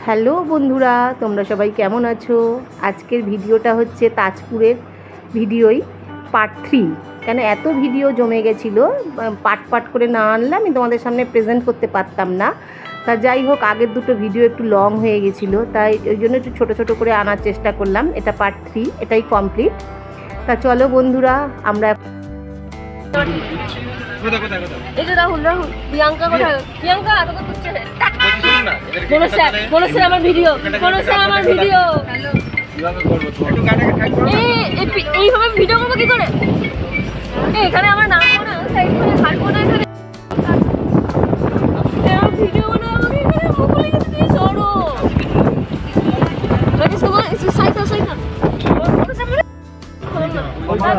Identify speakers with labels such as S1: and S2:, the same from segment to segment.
S1: Hello বন্ধুরা, তোমরা সবাই কেমন আছো? আজকের ভিডিওটা হচ্ছে তাজপুরের ভিডিওই পার্ট 3। কেন এত ভিডিও জমে গেছিলো, পার্ট করে না আনলে আমি তোমাদের সামনে প্রেজেন্ট করতে পারতাম না। তা যাই হোক, আগের দুটো ভিডিও একটু লং হয়ে গেছিলো, তাই ওই জন্য একটু ছোটো ছোটো করে আনার চেষ্টা করলাম। এটা পার্ট 3, এটাই কমপ্লিট। তা চলো বন্ধুরা, আমরা
S2: এই যে রাহুল প্রিয়াঙ্কা কোথায়? প্রিয়াঙ্কা তোকে করছে বলেছে আমার ভিডিও এইভাবে ভিডিও করবো কি করে? এখানে আমার নাম না সাইজ করে হাঁটবো না, এখানে ভিডিও বানাবো আমাকে এখানে মুখে দিয়ে সরো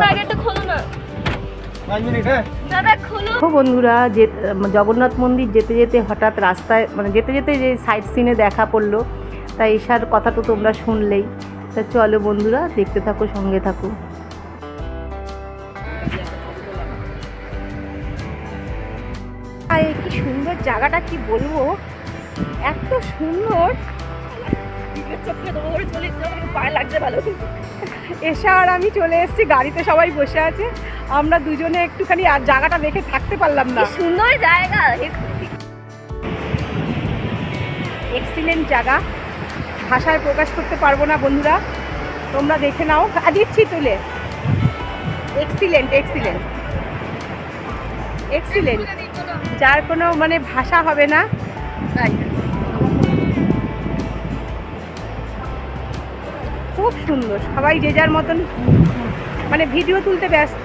S2: সাইকেল একটা খোলো না
S1: বন্ধুরা। জগন্নাথ মন্দির যেতে যেতে হঠাৎ রাস্তায় যেতে যেতে যে সাইড সিনে দেখা পড়লো, তাই এসার কথা তো তোমরা শুনলেই। তা চলো বন্ধুরা, দেখতে থাকো, সঙ্গে থাকো। কি সুন্দর জায়গাটা, কি বলবো, এত সুন্দর।
S2: পায়ে লাগছে ভালো।
S1: এসা আর আমি চলে এসেছি, গাড়িতে সবাই বসে আছে, আমরা দুজনে একটুখানি আর জায়গাটা দেখে থাকতে পারলাম না।
S2: সুন্দর জায়গা,
S1: এক্সিলেন্ট জায়গা, ভাষায় প্রকাশ করতে পারবো না বন্ধুরা, তোমরা দেখে নাও। দিচ্ছি তুলে, এক্সিলেন্ট এক্সিলেন্ট এক্সিলেন্ট, যার কোনো ভাষা হবে না। তাই খুব সুন্দর, সবাই যে যার মতন ভিডিও তুলতে ব্যস্ত।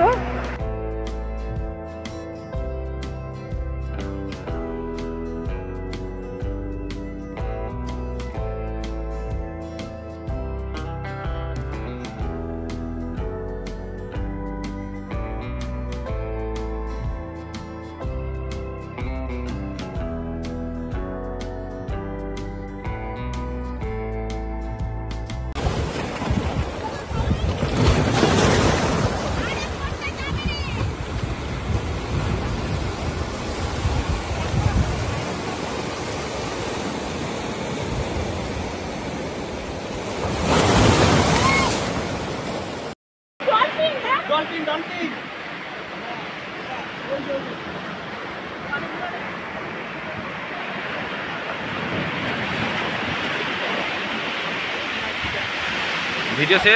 S3: ভিডিও সে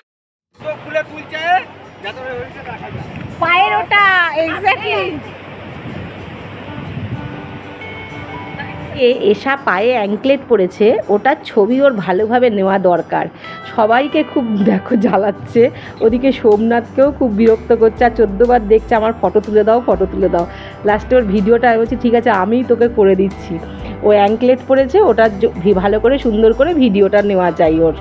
S4: খুলে তুলছে
S1: পায়ের ওটা এক্স্যাক্টলি। এসা পায়ে অ্যাঙ্কলেট পড়েছে, ওটার ছবি ওর ভালোভাবে নেওয়া দরকার। সবাইকে খুব দেখো জ্বালাচ্ছে, ওদিকে সোমনাথকেও খুব বিরক্ত করছে, আর 14 বার দেখছে আমার ফটো তুলে দাও, ফটো তুলে দাও। লাস্টে ওর ভিডিওটা আমি বলছি ঠিক আছে, আমিই তোকে করে দিচ্ছি। ও অ্যাঙ্কলেট পড়েছে, ওটার ভালো করে সুন্দর করে ভিডিওটা নেওয়া চাই ওর।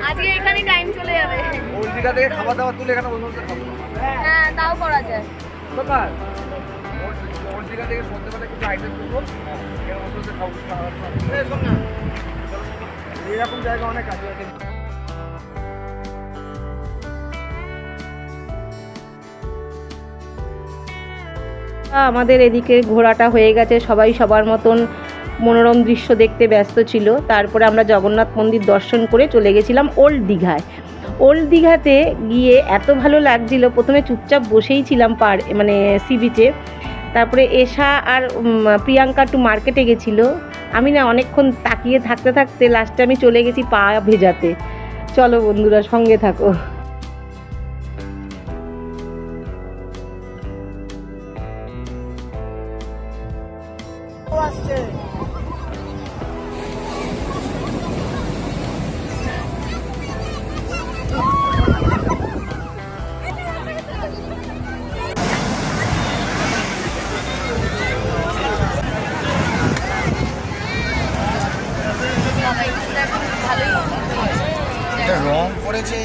S2: আজকে এখানে টাইম চলে যাবে।
S4: ওই দিকা থেকে খাবার দাবার তুলে এখানে বসে খাবো।
S2: হ্যাঁ, তাও করা যায়।
S4: দোকান ওই দিকা থেকে শুনতে পারে কিছু আইটেম করবো, এখানে বসে খাবো। এই শোন না, এরকম জায়গা অনেক আছে।
S1: আমাদের এদিকে ঘোরাটা হয়ে গেছে, সবাই সবার মতন মনোরম দৃশ্য দেখতে ব্যস্ত ছিল। তারপরে আমরা জগন্নাথ মন্দির দর্শন করে চলে গেছিলাম ওল্ড দীঘায়। ওল্ড দীঘাতে গিয়ে এত ভালো লাগছিল, প্রথমে চুপচাপ বসেই ছিলাম সি বিচে। তারপরে এসা আর প্রিয়াঙ্কা একটু মার্কেটে গেছিলো, আমি না অনেকক্ষণ তাকিয়ে থাকতে থাকতে লাস্টে আমি চলে গেছি পা ভেজাতে। চলো বন্ধুরা, সঙ্গে থাকো।
S3: পড়েছে,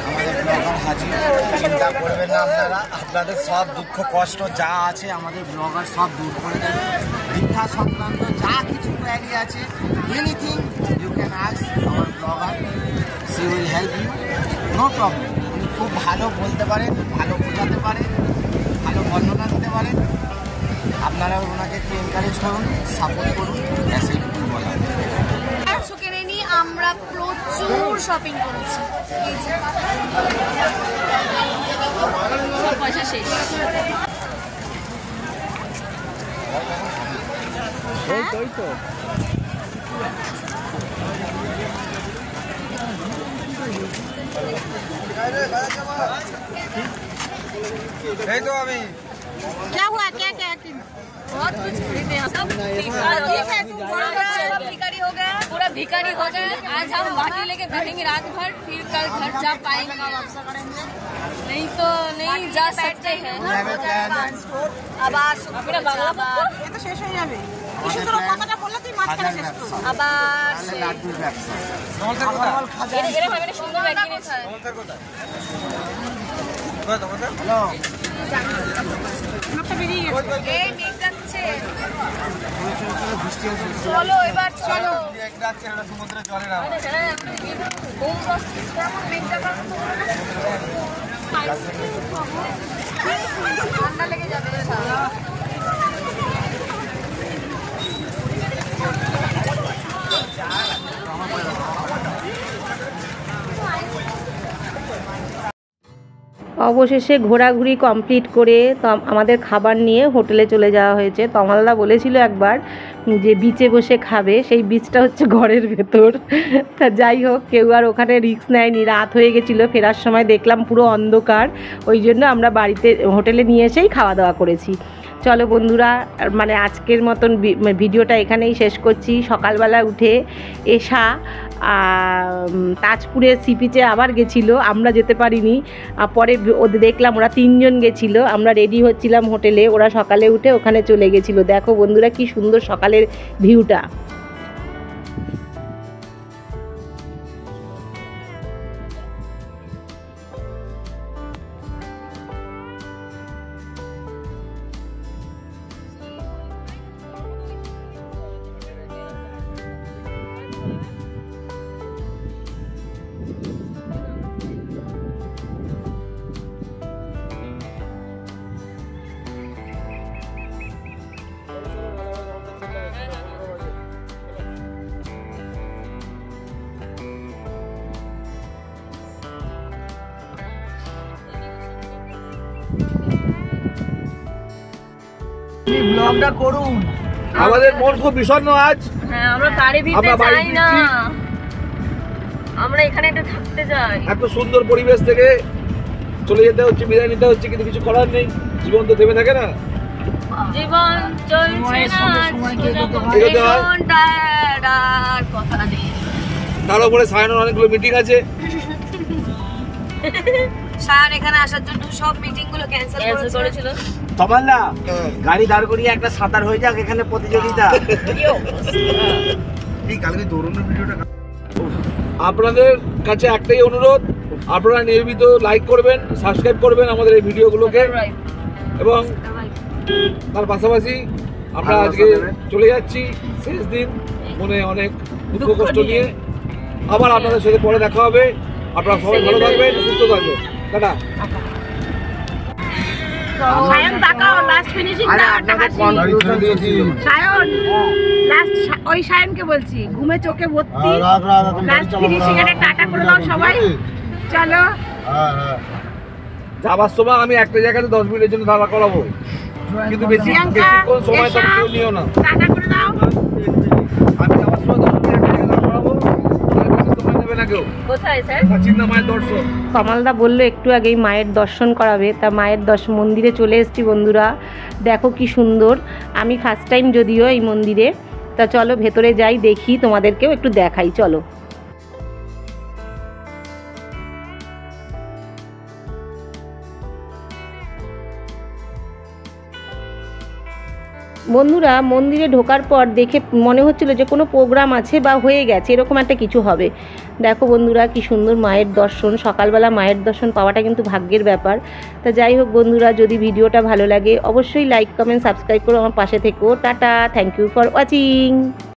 S3: আমাদের ব্লগার হাজির। চিন্তা করবেন না আপনারা, আপনাদের সব দুঃখ কষ্ট যা আছে আমাদের ব্লগার সব দূর করে দেবে। দীঘা সংক্রান্ত যা কিছু কোয়ারি আছে, anything you can ask our blogger, she will help you, no problem. উনি খুব ভালো বলতে পারেন, ভালো বোঝাতে পারেন, ভালো বর্ণনা দিতে পারেন। আপনারা ওনাকে একটু এনকারেজ করুন, সাপোর্ট করুন, ব্যাস এইটুকু বলা।
S2: কিনে নি আমরা প্রচুর শপিং করেছি, সব পয়সা শেষ।
S4: এই তো আমি
S2: क्या हुआ, क्या क्या बहुत कुछ खरीदे हैं सब। भिखारी हो गया, पूरा भिखारी हो गया। आज हम बाटी लेके बैठेंगे रात भर, फिर कल घर जा पाएंगे, नहीं तो नहीं जा सकते हैं। আবার শুকনো বাংলা এটা শেষ হয়ে যাবে। শুধু কথাটা বললে তুই মাঝখানে শেষ করবি। আবার
S3: লাড্ডুর ব্যবসা,
S2: এরা ভাবে সুন্দর ব্যাগ কিনেছে।
S3: হ্যালো,
S2: এই মেকআপছে,
S3: বৃষ্টি হচ্ছে,
S2: চলো এবার চলো।
S4: সমুদ্রে জলে না
S2: ঠান্ডা লেগে যাবে।
S1: অবশেষে ঘোরাঘুরি কমপ্লিট করে আমাদের খাবার নিয়ে হোটেলে চলে যাওয়া হয়েছে। তমালদা বলেছিল একবার যে বিচে বসে খাবে, সেই বিচটা হচ্ছে ঘরের ভেতর। তা যাই হোক, কেউ আর ওখানে রিস্ক নেয়নি, রাত হয়ে গেছিলো, ফেরার সময় দেখলাম পুরো অন্ধকার, ওই জন্য আমরা বাড়িতে হোটেলে নিয়ে এসেই খাওয়া দাওয়া করেছি। চলো বন্ধুরা, মানে আজকের মতন ভিডিওটা এখানেই শেষ করছি। সকালবেলা উঠে এসা তাজপুরের সি বিচে আবার গেছিলো, আমরা যেতে পারিনি। পরে ওদের দেখলাম ওরা 3 জন গেছিলো, আমরা রেডি হচ্ছিলাম হোটেলে, ওরা সকালে উঠে ওখানে চলে গেছিলো। দেখো বন্ধুরা কি সুন্দর সকালের ভিউটা।
S3: ব্লগটা করুন।
S4: আমাদের মন খুব বিষণ্ণ আজ।
S2: হ্যাঁ, আমরা বাড়ি
S4: আমরা
S2: ভিতরে
S4: বাড়ি
S2: যাই না,
S4: ফিরছি।
S2: আমরা এখানে একটু থাকতে চাই।
S4: এত সুন্দর পরিবেশ থেকে চলে যেতে হচ্ছে, বিদায় নিতে হচ্ছে, কিন্তু কিছু করার নেই, জীবন তো থেমে থাকে না।
S2: জীবন চলছে না,
S4: এগোতে হয়।
S2: ভীষণ tired, আর কথা নেই।
S4: তার উপরে সায়নের অনেকগুলো মিটিং আছে।
S2: সায়ন এখানে আসার জন্য সব মিটিং গুলো ক্যান্সেল করেছিল।
S3: তমালদা, গাড়ি দাঁড় করিয়ে একটা সাঁতার হয়ে যাক এখানে প্রতিযোগিতা।
S4: এই কালকে দৌড়ানোর ভিডিওটা আপনাদের কাছে একটাই অনুরোধ, আপনারা নিয়মিত লাইক করবেন, সাবস্ক্রাইব করবেন আমাদের এই ভিডিওগুলোকে, এবং তার পাশাপাশি আমরা আজকে চলে যাচ্ছি শেষ দিন, মনে অনেক দুঃখ কষ্ট নিয়ে। আবার আপনাদের সাথে পরে দেখা হবে। আপনারা সবাই ভালো থাকবেন, সুস্থ থাকবেন, টাটা।
S1: সায়ন তাকাও, লাস্ট ফিনিশিং দাও একটা হাসি। সায়ন লাস্ট, ওই সায়নকে বলছি, ঘুমে চোখে ভর্তি, লাস্ট ফিনিশিং এর টাটা করে দাও সবাই। চলো,
S4: যাবার সময় আমি একটা জায়গাতে 10 মিনিটের জন্য দাঁড়া করাবো, কিন্তু বেশিক্ষণ সময় তো কেউ নিও না।
S1: টাটা করে দাও।
S4: আমি যাবার সময় 10 মিনিট একটা জায়গায় দাঁড়া করাবো, তাহলে বেশি সময় নেবে না কেউ।
S2: কোথায় স্যার?
S4: চিন্তা মায়ের দর্শন।
S1: কমলদা বললো একটু আগেই মায়ের দর্শন করাবে, তা মায়ের মন্দিরে চলে এসেছি বন্ধুরা। দেখো কি সুন্দর, আমি ফার্স্ট টাইম যদিও এই মন্দিরে। তা চলো ভেতরে যাই, দেখি, তোমাদেরকেও একটু দেখাই, চলো। বন্ধুরা মন্দিরে ঢোকার পর দেখে মনে হচ্ছিল যে কোনো প্রোগ্রাম আছে বা হয়ে গেছে, এরকম একটা কিছু হবে। দেখো বন্ধুরা কি সুন্দর মায়ের দর্শন, সকালবেলা মায়ের দর্শন পাওয়াটা কিন্তু ভাগ্যের ব্যাপার। তা যাই হোক বন্ধুরা, যদি ভিডিওটা ভালো লাগে অবশ্যই লাইক কমেন্ট সাবস্ক্রাইব করে আমার পাশে থেকো। Tata, thank you for watching.